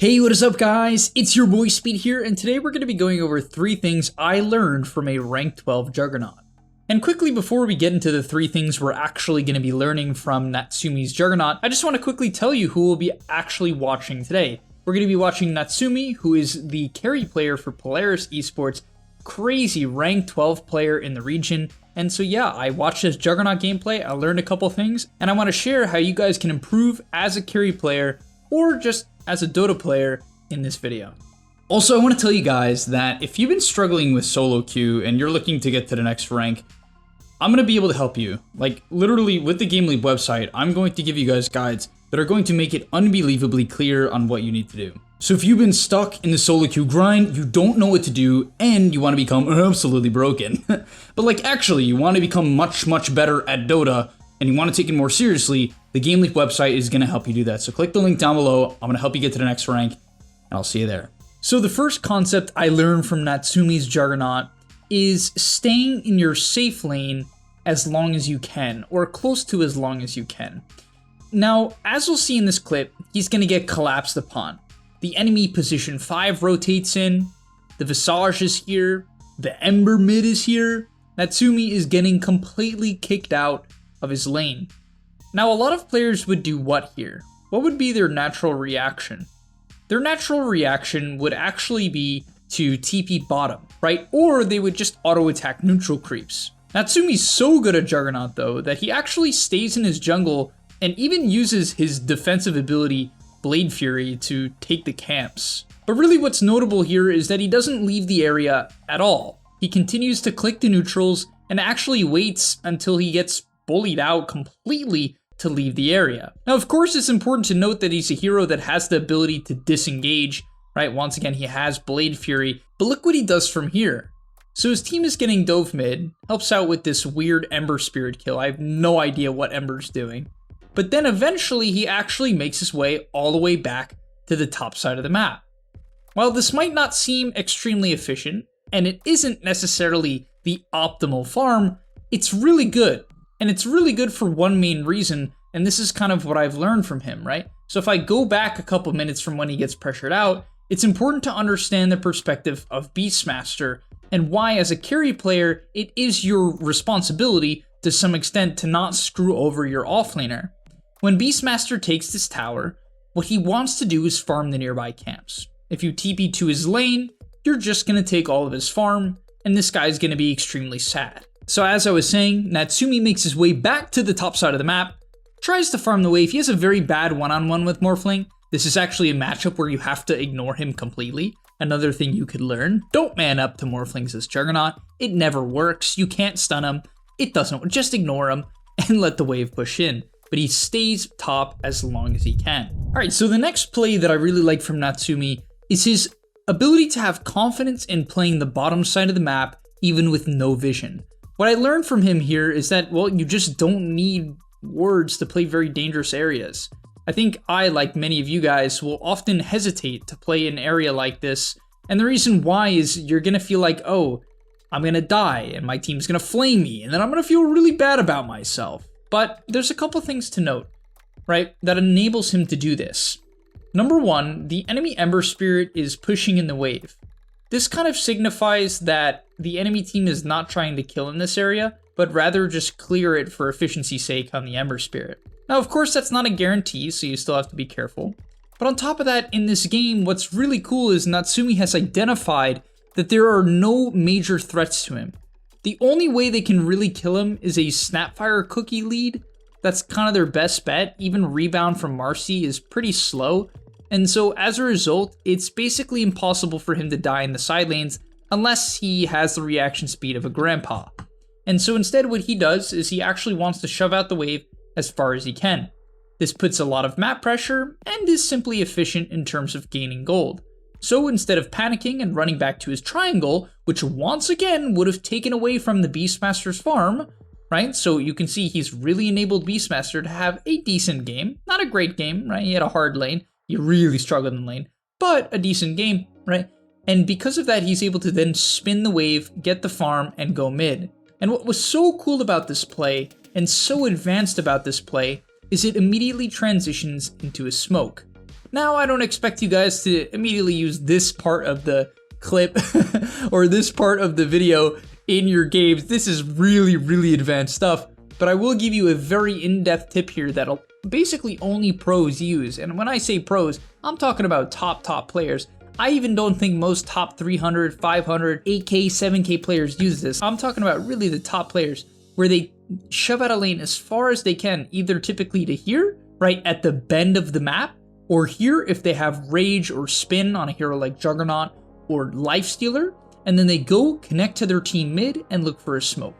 Hey, what is up guys? It's your boy Speed here, and today we're going to be going over 3 things I learned from a rank 12 Juggernaut. And quickly before we get into the 3 things we're actually going to be learning from Natsumi's Juggernaut, I just want to quickly tell you who we'll be actually watching today. We're going to be watching Natsumi, who is the carry player for Polaris Esports, crazy rank 12 player in the region. And so yeah, I watched his Juggernaut gameplay, I learned a couple things, and I want to share how you guys can improve as a carry player or just as a Dota player in this video. Also, I want to tell you guys that if you've been struggling with solo queue and you're looking to get to the next rank, I'm going to be able to help you. Like literally with the gameleap website, I'm going to give you guys guides that are going to make it unbelievably clear on what you need to do. So if you've been stuck in the solo queue grind, you don't know what to do, and you want to become absolutely broken, but like actually you want to become much better at Dota, and you want to take it more seriously, the gameleap website is going to help you do that. So click the link down below, I'm going to help you get to the next rank, and I'll see you there. So the first concept I learned from Natsumi's Juggernaut is staying in your safe lane as long as you can, or close to as long as you can. Now, as you'll see in this clip, he's going to get collapsed upon. The enemy position 5 rotates in, the Visage is here, the Ember mid is here, Natsumi is getting completely kicked out of his lane. Now, a lot of players would do what here? What would be their natural reaction? Their natural reaction would actually be to TP bottom, right? Or they would just auto-attack neutral creeps. Natsumi's so good at Juggernaut though, that he actually stays in his jungle and even uses his defensive ability, Blade Fury, to take the camps. But really what's notable here is that he doesn't leave the area at all. He continues to click the neutrals and actually waits until he gets bullied out completely to leave the area. Now, of course, it's important to note that he's a hero that has the ability to disengage, right? Once again, he has Blade Fury, but look what he does from here. So his team is getting dove mid, helps out with this weird Ember Spirit kill. I have no idea what Ember's doing. But then eventually he actually makes his way all the way back to the top side of the map. While this might not seem extremely efficient, and it isn't necessarily the optimal farm, it's really good. And it's really good for one main reason, and this is kind of what I've learned from him, right? So if I go back a couple minutes from when he gets pressured out, it's important to understand the perspective of Beastmaster and why as a carry player, it is your responsibility to some extent to not screw over your offlaner. When Beastmaster takes this tower, what he wants to do is farm the nearby camps. If you TP to his lane, you're just going to take all of his farm, and this guy's going to be extremely sad. So as I was saying, Natsumi makes his way back to the top side of the map, tries to farm the wave. He has a very bad one-on-one with Morphling. This is actually a matchup where you have to ignore him completely. Another thing you could learn, don't man up to Morphlings as Juggernaut. It never works, you can't stun him, it doesn't, just ignore him and let the wave push in. But he stays top as long as he can. Alright, so the next play that I really like from Natsumi is his ability to have confidence in playing the bottom side of the map even with no vision. What I learned from him here is that, well, you just don't need words to play very dangerous areas. I think I, like many of you guys, will often hesitate to play an area like this, and the reason why is you're gonna feel like, oh, I'm gonna die, and my team's gonna flame me, and then I'm gonna feel really bad about myself. But there's a couple things to note, right, that enables him to do this. Number one, the enemy Ember Spirit is pushing in the wave. This kind of signifies that the enemy team is not trying to kill in this area, but rather just clear it for efficiency's sake on the Ember Spirit. Now, of course, that's not a guarantee, so you still have to be careful. But on top of that, in this game, what's really cool is Natsumi has identified that there are no major threats to him. The only way they can really kill him is a Snapfire cookie lead. That's kind of their best bet. Even rebound from Marcy is pretty slow. And so as a result, it's basically impossible for him to die in the side lanes unless he has the reaction speed of a grandpa. And so instead what he does is he actually wants to shove out the wave as far as he can. This puts a lot of map pressure and is simply efficient in terms of gaining gold. So instead of panicking and running back to his triangle, which once again would have taken away from the Beastmaster's farm, right? So you can see he's really enabled Beastmaster to have a decent game. Not a great game, right? He had a hard lane. He really struggled in lane, but a decent game, right? And because of that, he's able to then spin the wave, get the farm, and go mid. And what was so cool about this play, and so advanced about this play, is it immediately transitions into a smoke. Now, I don't expect you guys to immediately use this part of the clip or this part of the video in your games. This is really, really advanced stuff, but I will give you a very in-depth tip here that'll basically only pros use. And when I say pros, I'm talking about top players. I even don't think most top 300, 500, 8K, 7K players use this. I'm talking about really the top players, where they shove out a lane as far as they can, either typically to here, right at the bend of the map, or here if they have rage or spin on a hero like Juggernaut or Lifestealer, and then they go connect to their team mid and look for a smoke.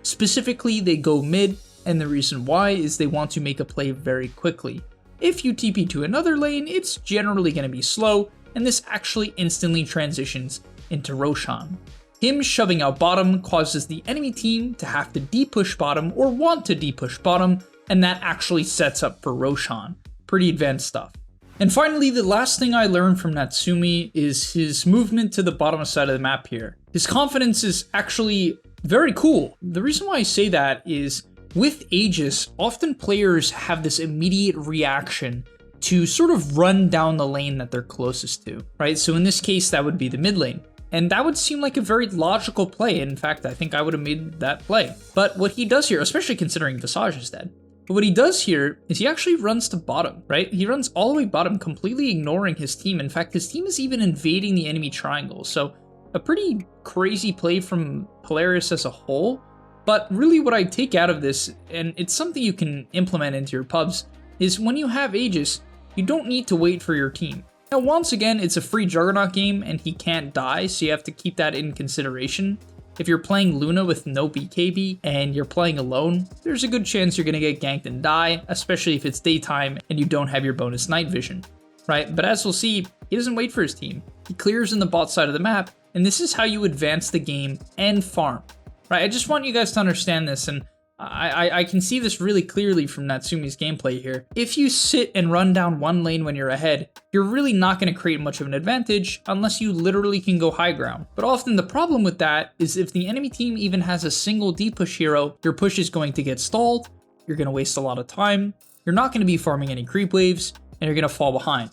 Specifically, they go mid, and the reason why is they want to make a play very quickly. If you TP to another lane, it's generally going to be slow, and this actually instantly transitions into Roshan. Him shoving out bottom causes the enemy team to have to de-push bottom or want to de-push bottom, and that actually sets up for Roshan. Pretty advanced stuff. And finally, the last thing I learned from Natsumi is his movement to the bottom side of the map here. His confidence is actually very cool. The reason why I say that is with Aegis, often players have this immediate reaction to sort of run down the lane that they're closest to, right? So in this case, that would be the mid lane. And that would seem like a very logical play. In fact, I think I would have made that play. But what he does here, especially considering Visage is dead, but what he does here is he actually runs to bottom, right? He runs all the way bottom, completely ignoring his team. In fact, his team is even invading the enemy triangle. So a pretty crazy play from Polaris as a whole. But really what I take out of this, and it's something you can implement into your pubs, is when you have Aegis, you don't need to wait for your team. Now, once again, it's a free Juggernaut game and he can't die, so you have to keep that in consideration. If you're playing Luna with no BKB and you're playing alone, there's a good chance you're going to get ganked and die, especially if it's daytime and you don't have your bonus night vision, right? But as we'll see, he doesn't wait for his team. He clears in the bot side of the map, and this is how you advance the game and farm, right? I just want you guys to understand this, and I can see this really clearly from Natsumi's gameplay here. If you sit and run down one lane when you're ahead, you're really not going to create much of an advantage unless you literally can go high ground. But often the problem with that is if the enemy team even has a single D-push hero, your push is going to get stalled, you're going to waste a lot of time, you're not going to be farming any creep waves, and you're going to fall behind.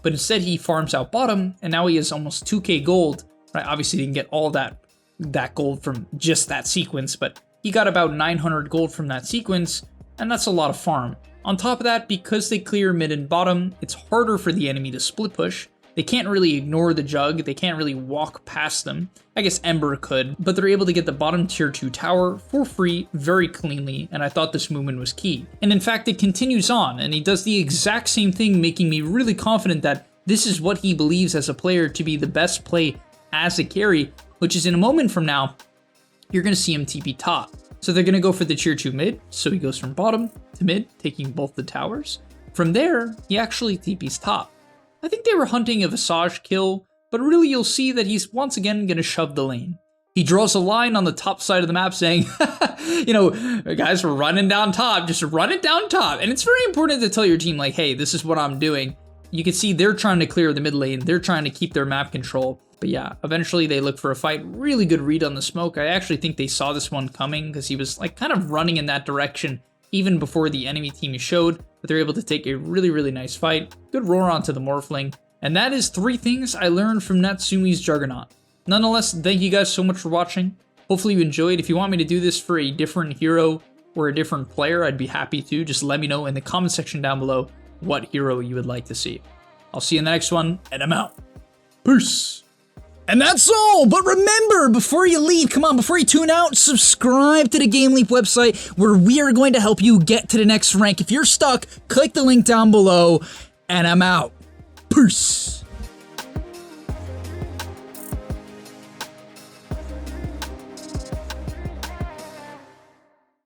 But instead he farms out bottom, and now he has almost 2k gold, right? Obviously he didn't get all that gold from just that sequence, but he got about 900 gold from that sequence, and that's a lot of farm. On top of that, because they clear mid and bottom, it's harder for the enemy to split push. They can't really ignore the Jug, they can't really walk past them. I guess Ember could, but they're able to get the bottom tier 2 tower for free very cleanly, and I thought this movement was key. And in fact, it continues on, and he does the exact same thing, making me really confident that this is what he believes as a player to be the best play as a carry, which is in a moment from now, you're going to see him TP top. So they're going to go for the tier 2 mid, so he goes from bottom to mid, taking both the towers. From there, he actually TPs top. I think they were hunting a Visage kill, but really you'll see that he's once again going to shove the lane. He draws a line on the top side of the map saying, you know, guys, we're running down top, just run it down top. And it's very important to tell your team, like, hey, this is what I'm doing. You can see they're trying to clear the mid lane, they're trying to keep their map control. But yeah, eventually they look for a fight. Really good read on the smoke. I actually think they saw this one coming because he was like kind of running in that direction even before the enemy team showed, but they're able to take a really, really nice fight. Good roar onto the Morphling. And that is 3 things I learned from Natsumi's Juggernaut. Nonetheless, thank you guys so much for watching. Hopefully you enjoyed. If you want me to do this for a different hero or a different player, I'd be happy to. Just let me know in the comment section down below what hero you would like to see. I'll see you in the next one, and I'm out. Peace! And that's all, but remember, before you leave, come on, before you tune out, subscribe to the gameleap website where we are going to help you get to the next rank. If you're stuck, click the link down below, and I'm out. Peace.